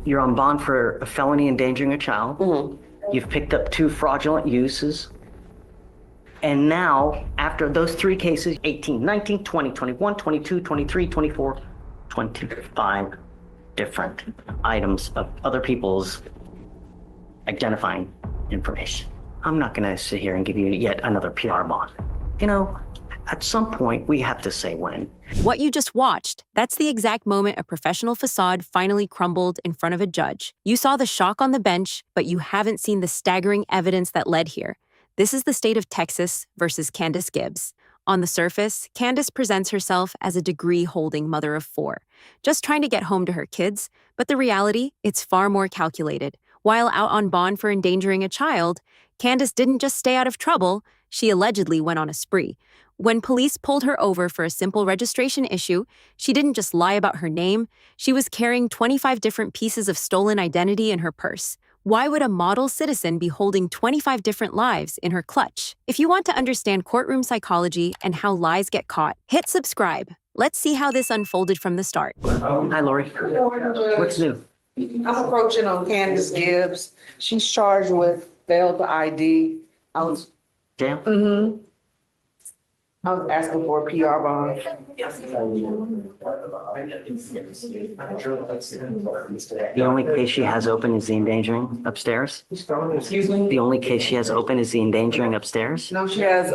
You're on bond for a felony endangering a child. Mhm. You've picked up 2 fraudulent uses. And now, after those 3 cases, 18, 19, 20, 21, 22, 23, 24, 25 different items of other people's identifying information. I'm not going to sit here and give you yet another PR bond. You know, at some point, we have to say when. What you just watched, that's the exact moment a professional facade finally crumbled in front of a judge. You saw the shock on the bench, but you haven't seen the staggering evidence that led here. This is the state of Texas versus Candace Gibbs. On the surface, Candace presents herself as a degree-holding mother of 4, just trying to get home to her kids, but the reality, it's far more calculated. While out on bond for endangering a child, Candace didn't just stay out of trouble, she allegedly went on a spree. When police pulled her over for a simple registration issue, she didn't just lie about her name, she was carrying 25 different pieces of stolen identity in her purse. Why would a model citizen be holding 25 different lives in her clutch? If you want to understand courtroom psychology and how lies get caught, hit subscribe. Let's see how this unfolded from the start. Hi, Lori. What's new? I'm approaching on Candace Gibbs. She's charged with failed to ID. Jail? I was asking for a PR bond. The only case she has open is the endangering upstairs? Excuse me? The only case she has open is the endangering upstairs? No, she has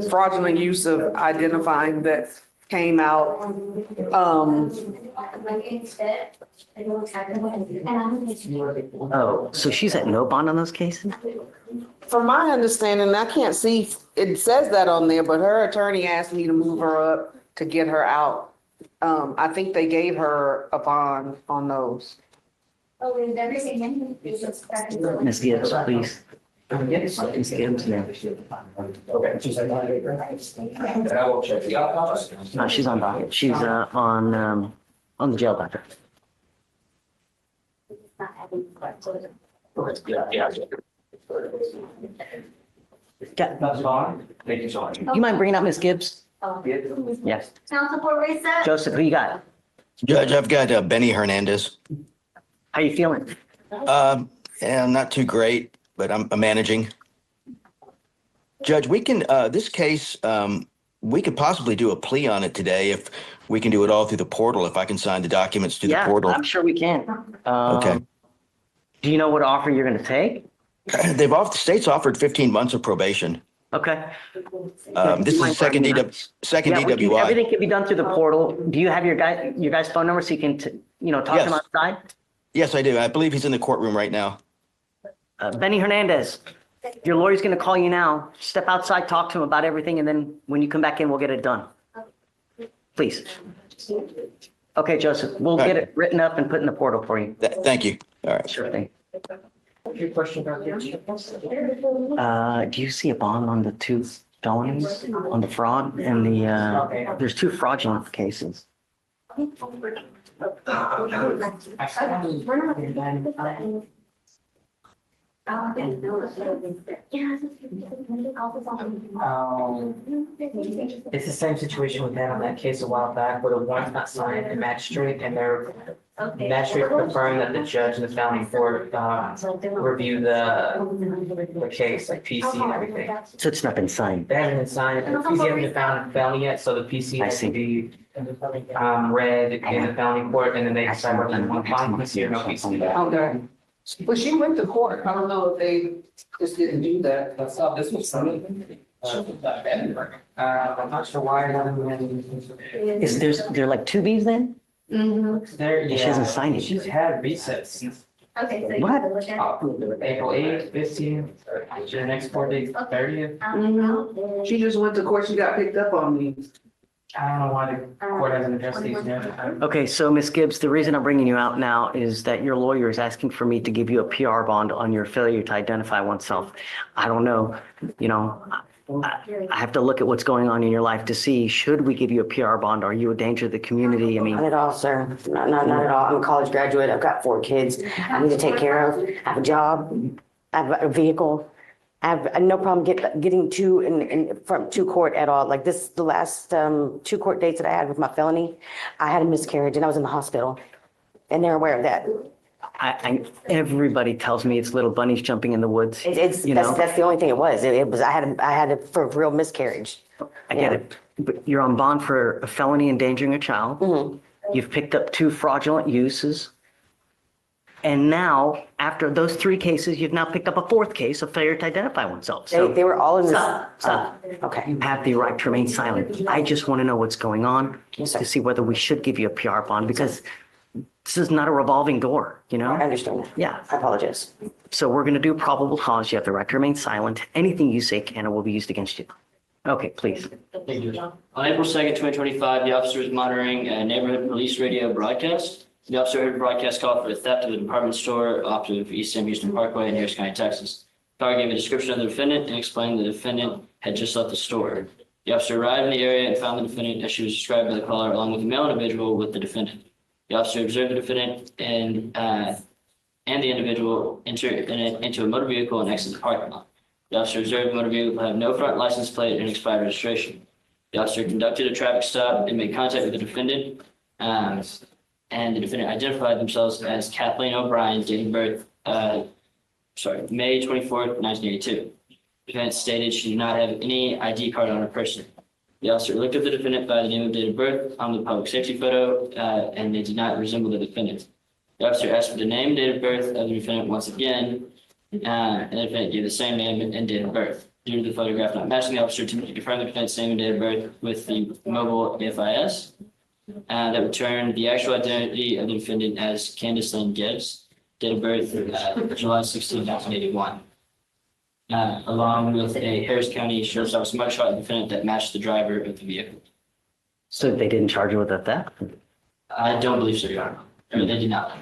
fraudulent use of identifying that came out. Oh, so she's at no bond on those cases? From my understanding, I can't see, it says that on there, but her attorney asked me to move her up to get her out. I think they gave her a bond on those. Ms. Gibbs, please. Ms. Gibbs, yeah. No, she's on docket. She's on the jail docket. That's fine. Thank you so much. You mind bringing up Ms. Gibbs? Yes. Council for reset. Joseph, who you got? Judge, I've got Benny Hernandez. How you feeling? Yeah, not too great, but I'm managing. Judge, we can, this case, we could possibly do a plea on it today if we can do it all through the portal, if I can sign the documents through the portal. I'm sure we can. Okay. Do you know what offer you're going to take? The state's offered 15 months of probation. Okay. This is the second DWI. Everything can be done through the portal. Do you have your guy's phone number so you can, talk to him outside? Yes, I do. I believe he's in the courtroom right now. Benny Hernandez, your lawyer's going to call you now. Step outside, talk to him about everything, and then when you come back in, we'll get it done. Please. Okay, Joseph, we'll get it written up and put in the portal for you. Thank you. All right. Sure thing. Your question about the Do you see a bond on the 2 felonies, on the fraud and there's 2 fraudulent cases? It's the same situation we had on that case a while back where the warrant's not signed at magistrate and their magistrate confirmed that the judge and the family court review the case, like PC and everything. So it's not been signed? They haven't been signed, the PC hasn't been found in felony yet, so the PC has to be read in the felony court and then they decide whether they want to find PC or no PC. Okay. But she went to court. I don't know if they just didn't do that. This was something. I'm not sure why. There like 2 Bs then? She hasn't signed it. She's had recess. Okay. What? April 8th, 15th, the next court date 30th. She just went to court. She got picked up on me. I don't know why the court hasn't addressed these yet. Okay, so Ms. Gibbs, the reason I'm bringing you out now is that your lawyer is asking for me to give you a PR bond on your failure to identify oneself. I don't know, I have to look at what's going on in your life to see, should we give you a PR bond? Are you a danger to the community? I mean, Not at all, sir. Not at all. I'm a college graduate. I've got 4 kids I need to take care of. I have a job. I have a vehicle. I have no problem getting to court at all. Like the last 2 court dates that I had with my felony, I had a miscarriage and I was in the hospital. And they're aware of that. Everybody tells me it's little bunnies jumping in the woods. It's, You know? that's the only thing it was. It was, I had a for real miscarriage. I get it. But you're on bond for a felony endangering a child. Mm-hmm. You've picked up 2 fraudulent uses. And now, after those 3 cases, you've now picked up a 4th case of failure to identify oneself. So They were all in this. Stop. Okay. You have the right to remain silent. I just want to know what's going on Yes, sir. to see whether we should give you a PR bond, because this is not a revolving door, you know? I understand that. Yeah. I apologize. So we're going to do probable cause. You have the right to remain silent. Anything you say can and will be used against you. Okay, please. Thank you. On April 2nd, 2025, the officer was monitoring a neighborhood police radio broadcast. The officer heard a broadcast call for a theft of a department store operative for East Sam Houston Parkway in Harris County, Texas. The caller gave a description of the defendant and explained the defendant had just left the store. The officer arrived in the area and found the defendant as she was described by the caller, along with a male individual with the defendant. The officer observed the defendant and the individual enter into a motor vehicle and exit the parking lot. The officer observed the motor vehicle had no front license plate and expired registration. The officer conducted a traffic stop and made contact with the defendant. And the defendant identified themselves as Kathleen O'Brien, date of birth, May 24th, 1982. The defendant stated she did not have any ID card on her person. The officer looked up the defendant by the name of date of birth on the public safety photo, and they did not resemble the defendant. The officer asked for the name and date of birth of the defendant once again, and the defendant gave the same name and date of birth. Due to the photograph not matching, the officer attempted to confirm the defendant's name and date of birth with the mobile FIS. That returned the actual identity of the defendant as Candace Gibbs, date of birth July 16, 1981, along with a Harris County Sheriff's Office mugshot of the defendant that matched the driver of the vehicle. So they didn't charge you with a theft? I don't believe so, Your Honor. Or they did not.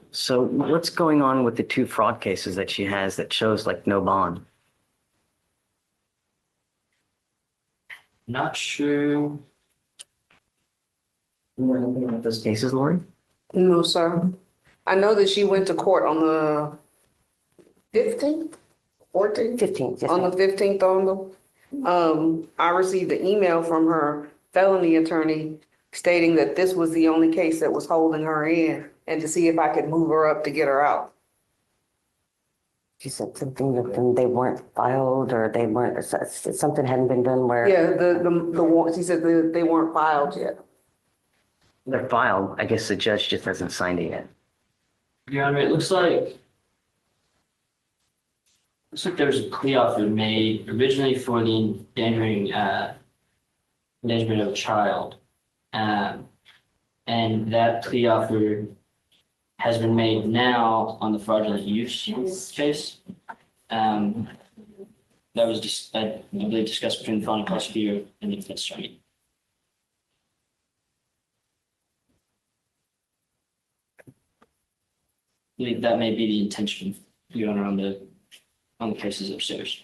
So what's going on with the 2 fraud cases that she has that shows like no bond? Not sure. You know anything about those cases, Lori? No, sir. I know that she went to court on the 15th, 14th? 15. Yes, On the ma'am. 15th on the, I received an email from her felony attorney stating that this was the only case that was holding her in, and to see if I could move her up to get her out. She said something that they weren't filed or they weren't, something hadn't been done where. Yeah, she said they weren't filed yet. They're filed. I guess the judge just hasn't signed it yet. Your Honor, it looks like there was a plea offer made originally for the endangerment of a child. And that plea offer has been made now on the fraudulent use case. That was just, I believe, discussed between the felony prosecutor and the defense attorney. I believe that may be the intention, Your Honor, on the cases upstairs.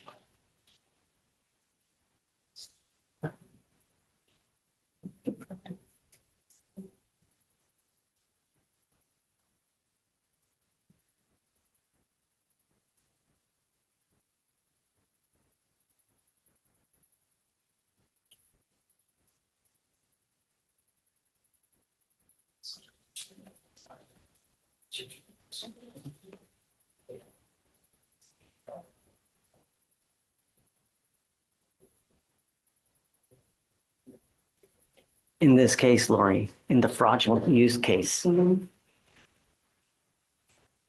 In this case, Lori, in the fraudulent use case, in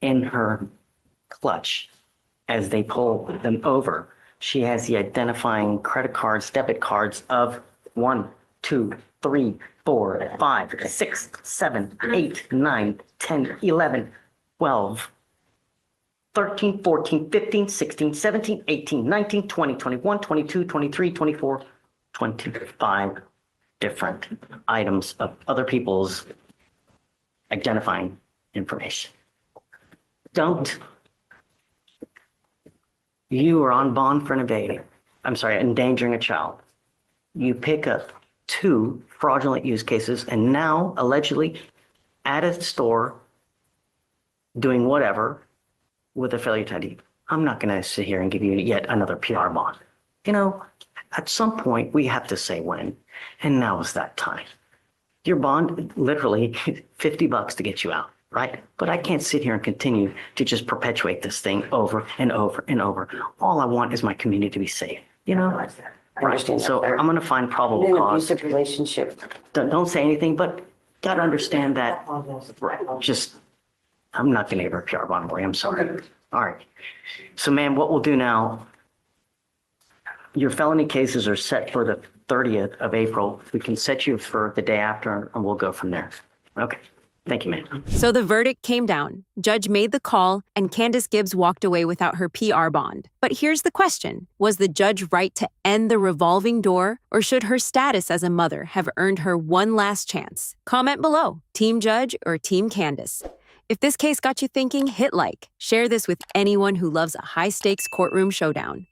her clutch, as they pull them over, she has the identifying credit cards, debit cards of 1, 2, 3, 4, 5, 6, 7, 8, 9, 10, 11, 12, 13, 14, 15, 16, 17, 18, 19, 20, 21, 22, 23, 24, 25 different items of other people's identifying information. You are on bond for endangering a child. You pick up 2 fraudulent use cases and now allegedly at a store doing whatever with a failure to ID. I'm not going to sit here and give you yet another PR bond. You know, at some point we have to say when, and now is that time. Your bond, literally $50 to get you out, right? But I can't sit here and continue to just perpetuate this thing over and over and over. All I want is my community to be safe, you know? I understand that, So sir. I'm gonna find probable In an cause. abusive relationship. Don't say anything, but gotta understand that, just, I'm not gonna ever PR bond for you, I'm sorry. All right. So ma'am, what we'll do now, your felony cases are set for the 30th of April. We can set you for the day after and we'll go from there. Okay. Thank you, ma'am. So the verdict came down. Judge made the call, and Candace Gibbs walked away without her PR bond. But here's the question. Was the judge right to end the revolving door, or should her status as a mother have earned her one last chance? Comment below, Team Judge or Team Candace. If this case got you thinking, hit like. Share this with anyone who loves a high-stakes courtroom showdown.